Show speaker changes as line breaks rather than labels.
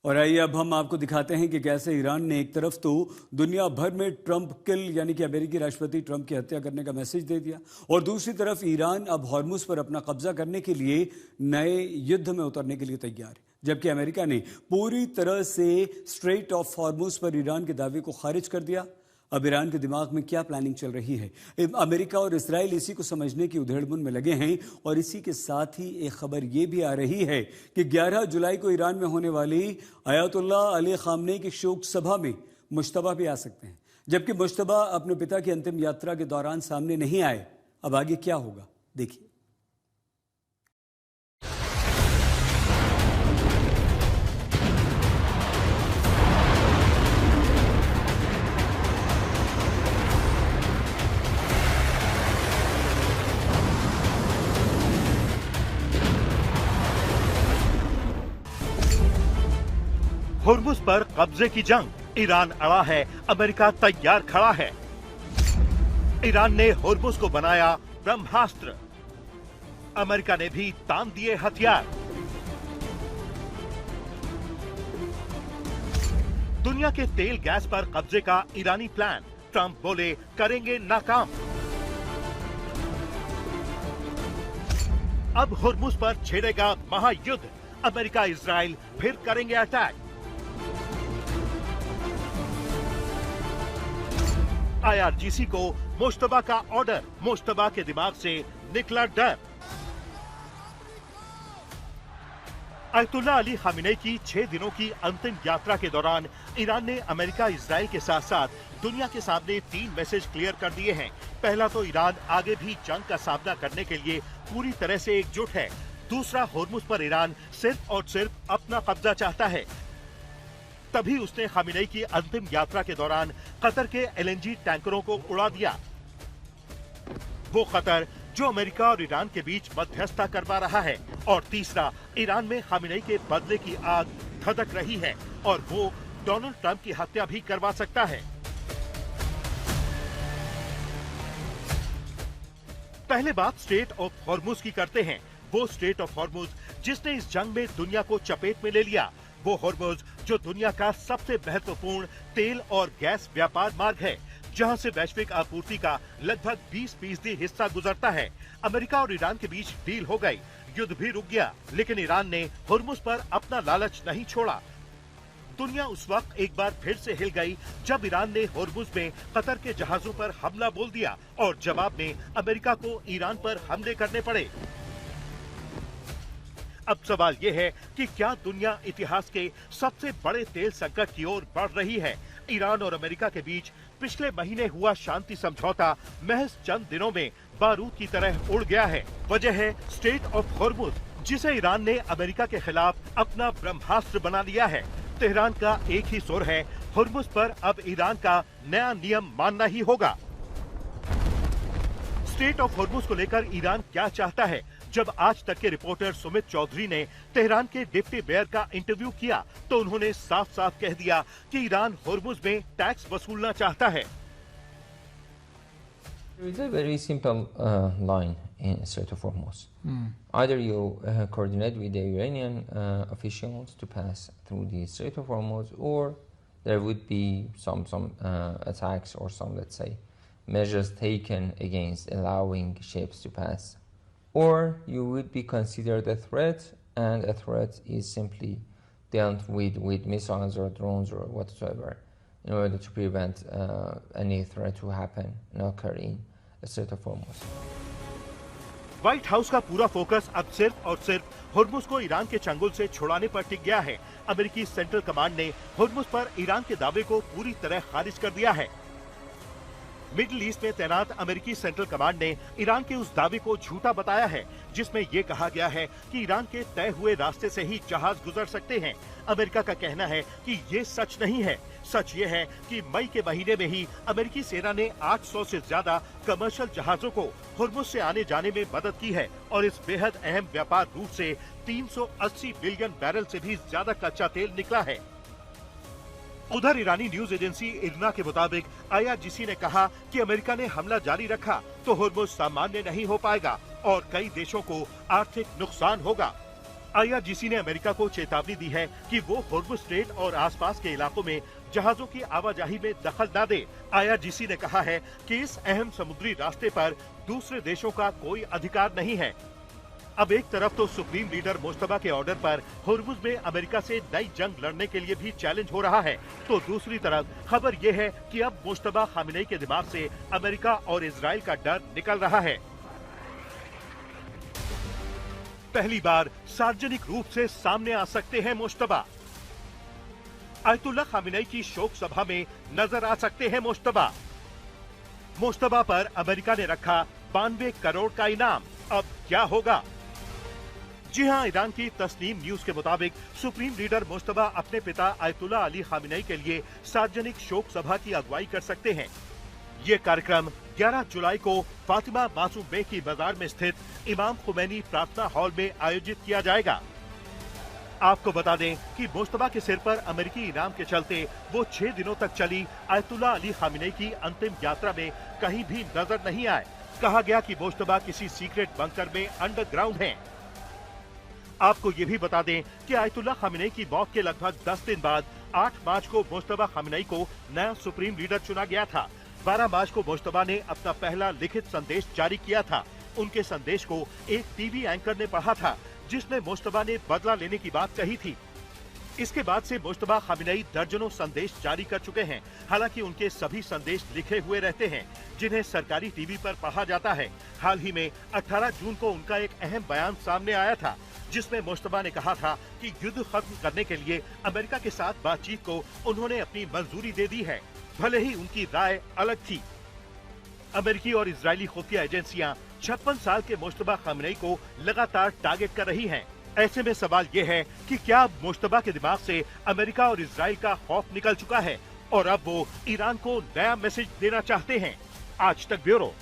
और आइए अब हम आपको दिखाते हैं कि कैसे ईरान ने एक तरफ तो दुनिया भर में ट्रंप किल यानी कि अमेरिकी राष्ट्रपति ट्रंप की हत्या करने का मैसेज दे दिया और दूसरी तरफ ईरान अब हॉर्मुज पर अपना कब्जा करने के लिए नए युद्ध में उतरने के लिए तैयार है, जबकि अमेरिका ने पूरी तरह से स्ट्रेट ऑफ हॉर्मुज पर ईरान के दावे को खारिज कर दिया। अब ईरान के दिमाग में क्या प्लानिंग चल रही है, अमेरिका और इजराइल इसी को समझने की उधेड़बुन में लगे हैं। और इसी के साथ ही एक खबर ये भी आ रही है कि 11 जुलाई को ईरान में होने वाली अयातुल्ला अली खामनेई की शोक सभा में मुश्तबा भी आ सकते हैं, जबकि मुश्तबा अपने पिता की अंतिम यात्रा के दौरान सामने नहीं आए। अब आगे क्या होगा, देखिए।
हुर्मुज पर कब्जे की जंग, ईरान अड़ा है, अमेरिका तैयार खड़ा है। ईरान ने हुर्मुज को बनाया ब्रह्मास्त्र, अमेरिका ने भी तान दिए हथियार। दुनिया के तेल गैस पर कब्जे का ईरानी प्लान, ट्रंप बोले करेंगे नाकाम। अब हुर्मुज पर छेड़ेगा महायुद्ध, अमेरिका इजराइल फिर करेंगे अटैक। IRGC को मुश्तबा का ऑर्डर, मुश्तबा के दिमाग से निकला डर। अयतुल्ला अली खामेनी की 6 दिनों की अंतिम यात्रा के दौरान ईरान ने अमेरिका इजराइल के साथ साथ दुनिया के सामने 3 मैसेज क्लियर कर दिए हैं। पहला तो ईरान आगे भी जंग का सामना करने के लिए पूरी तरह से एकजुट है। दूसरा, होर्मुज पर ईरान सिर्फ और सिर्फ अपना कब्जा चाहता है। तभी उसने खामेनी की अंतिम यात्रा के दौरान कतर के LNG टैंकरों को उड़ा दिया। वो कतर जो अमेरिका और ईरान के बीच मध्यस्थता करवा रहा है। और तीसरा, ईरान में खामेनी के बदले की आग धधक रही है और वो डोनाल्ड ट्रंप की हत्या भी करवा सकता है। पहले बात स्ट्रेट ऑफ हॉर्मुज की करते हैं। वो स्ट्रेट ऑफ हॉर्मुज जिसने इस जंग में दुनिया को चपेट में ले लिया। वो हॉर्मुज जो दुनिया का सबसे महत्वपूर्ण तेल और गैस व्यापार मार्ग है, जहां से वैश्विक आपूर्ति का लगभग 20% हिस्सा गुजरता है। अमेरिका और ईरान के बीच डील हो गई, युद्ध भी रुक गया, लेकिन ईरान ने हॉर्मुज पर अपना लालच नहीं छोड़ा। दुनिया उस वक्त एक बार फिर से हिल गई जब ईरान ने हॉर्मुज में कतर के जहाजों पर हमला बोल दिया और जवाब में अमेरिका को ईरान पर हमले करने पड़े। अब सवाल ये है कि क्या दुनिया इतिहास के सबसे बड़े तेल संकट की ओर बढ़ रही है? ईरान और अमेरिका के बीच पिछले महीने हुआ शांति समझौता महज चंद दिनों में बारूद की तरह उड़ गया है। वजह है स्ट्रेट ऑफ हॉर्मुज, जिसे ईरान ने अमेरिका के खिलाफ अपना ब्रह्मास्त्र बना लिया है। तेहरान का एक ही सुर है, हॉर्मुज पर अब ईरान का नया नियम मानना ही होगा। स्ट्रेट ऑफ हॉर्मुज को लेकर ईरान क्या चाहता है? जब आज तक के रिपोर्टर सुमित चौधरी ने तेहरान के डिप्टी मेयर का इंटरव्यू किया तो उन्होंने साफ साफ कह दिया कि ईरान हॉर्मुज में टैक्स वसूलना चाहता है।
There is a very simple line in Strait of Hormuz. Either you coordinate with the Iranian officials to pass through the Strait of Hormuz, or there would be some attacks or some, let's say, measures taken against allowing ships to pass. Or you would be considered a threat, and a threat is simply dealt with missiles or drones or whatsoever in order to prevent any threat to happen and occur in the Strait of Hormuz.
White house का पूरा focus अब सिर्फ और सिर्फ Hormuz को Iran के चंगुल से छुड़ाने पर टिक गया है। अमेरिकी सेंट्रल कमांड ने हॉर्मुज पर ईरान के दावे को पूरी तरह खारिज कर दिया है। मिडिल ईस्ट में तैनात अमेरिकी सेंट्रल कमांड ने ईरान के उस दावे को झूठा बताया है जिसमें यह कहा गया है कि ईरान के तय हुए रास्ते से ही जहाज गुजर सकते हैं। अमेरिका का कहना है कि ये सच नहीं है। सच ये है कि मई के महीने में ही अमेरिकी सेना ने 800 से ज्यादा कमर्शियल जहाजों को हॉर्मुज से आने जाने में मदद की है और इस बेहद अहम व्यापार रूट से 380 बिलियन बैरल से भी ज्यादा कच्चा तेल निकला है। उधर ईरानी न्यूज एजेंसी इरना के मुताबिक IRGC ने कहा कि अमेरिका ने हमला जारी रखा तो हॉर्मुज सामान्य नहीं हो पाएगा और कई देशों को आर्थिक नुकसान होगा। IRGC ने अमेरिका को चेतावनी दी है कि वो होर्मुज़ स्ट्रेट और आसपास के इलाकों में जहाजों की आवाजाही में दखल न दे। IRGC ने कहा है कि इस अहम समुद्री रास्ते पर दूसरे देशों का कोई अधिकार नहीं है। अब एक तरफ तो सुप्रीम लीडर मुश्तबा के ऑर्डर पर होर्मुज़ में अमेरिका से नई जंग लड़ने के लिए भी चैलेंज हो रहा है, तो दूसरी तरफ खबर ये है कि अब मुश्तबा खामेनेई के दिमाग से अमेरिका और इजराइल का डर निकल रहा है। पहली बार सार्वजनिक रूप से सामने आ सकते हैं मुश्तबा। आयतुल्लाह खामेनेई की शोक सभा में नजर आ सकते हैं मुश्तबा। मुश्तबा पर अमेरिका ने रखा 92 करोड़ का इनाम। अब क्या होगा? जी हां, ईरान की तस्नीम न्यूज के मुताबिक सुप्रीम लीडर मुश्तबा अपने पिता आयतुल्लाह अली खामेनेई के लिए सार्वजनिक शोक सभा की अगुवाई कर सकते हैं। ये कार्यक्रम 11 जुलाई को फातिमा मासूम बेग की बाजार में स्थित इमाम खुमैनी प्रार्थना हॉल में आयोजित किया जाएगा। आपको बता दें कि मुश्तबा के सिर पर अमेरिकी इनाम के चलते वो 6 दिनों तक चली आयतुल्लाह अली खामेनेई की अंतिम यात्रा में कहीं भी नजर नहीं आए। कहा गया कि मुश्तबा किसी सीक्रेट बंकर में अंडरग्राउंड हैं। आपको ये भी बता दें कि आयतुल्लाह खामेनेई की मौत के लगभग 10 दिन बाद 8 मार्च को मुश्तबा खामेनेई को नया सुप्रीम लीडर चुना गया था। 12 मार्च को मुश्तबा ने अपना पहला लिखित संदेश जारी किया था। उनके संदेश को एक टीवी एंकर ने पढ़ा था, जिसमें मुश्तबा ने बदला लेने की बात कही थी। इसके बाद से मुश्तबा खामेनेई दर्जनों संदेश जारी कर चुके हैं। हालांकि उनके सभी संदेश लिखे हुए रहते हैं, जिन्हें सरकारी टीवी पर पढ़ा जाता है। हाल ही में 18 जून को उनका एक अहम बयान सामने आया था, जिसमें मुश्तबा ने कहा था कि युद्ध खत्म करने के लिए अमेरिका के साथ बातचीत को उन्होंने अपनी मंजूरी दे दी है, भले ही उनकी राय अलग थी। अमेरिकी और इजरायली खुफिया एजेंसियां 56 साल के मुश्तबा खामेनेई को लगातार टारगेट कर रही हैं। ऐसे में सवाल ये है कि क्या अब मुश्तबा के दिमाग से अमेरिका और इजराइल का खौफ निकल चुका है और अब वो ईरान को नया मैसेज देना चाहते हैं? आज तक ब्यूरो।